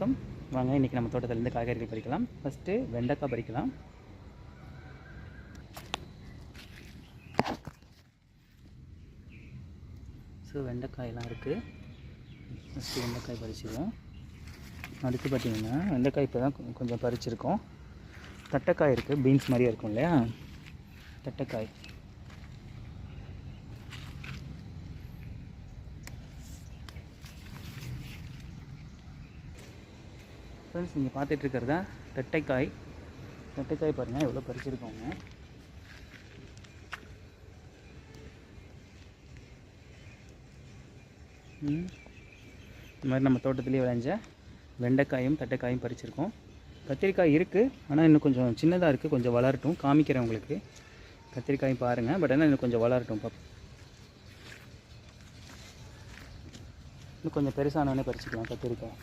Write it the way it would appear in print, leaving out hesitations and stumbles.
வணக்கம். வாங்க இன்றைக்கி நம்ம தோட்டத்திலேருந்து காய்கறிகள் பறிக்கலாம். ஃபஸ்ட்டு வெண்டைக்காய் பறிக்கலாம். ஸோ வெண்டைக்காயெல்லாம் இருக்குது. ஃபஸ்ட்டு வெண்டைக்காய் பறிச்சிடுவோம். அடுத்து பார்த்திங்கன்னா வெண்டைக்காய் இப்போ தான் கொஞ்சம் பறிச்சிருக்கோம். தட்டைக்காய் இருக்குது, பீன்ஸ் மாதிரியே இருக்கும் இல்லையா, தட்டைக்காய். ஃப்ரெண்ட்ஸ், நீங்கள் பார்த்துட்ருக்கிறதா தட்டைக்காய். தட்டைக்காய் பாருங்கள் எவ்வளோ பறிச்சிருக்கோங்க. இந்த மாதிரி நம்ம தோட்டத்துலேயே விளைஞ்ச வெண்டைக்காயும் தட்டைக்காயும் பறிச்சிருக்கோம். கத்திரிக்காய் இருக்குது, ஆனால் இன்னும் கொஞ்சம் சின்னதாக இருக்குது. கொஞ்சம் வளரட்டும், காமிக்கிறேன் உங்களுக்கு. கத்திரிக்காயும் பாருங்கள், பட் ஆனால் இன்னும் கொஞ்சம் வளரட்டும். இன்னும் கொஞ்சம் பெருசானோடனே பறிச்சிக்கலாம் கத்திரிக்காய்.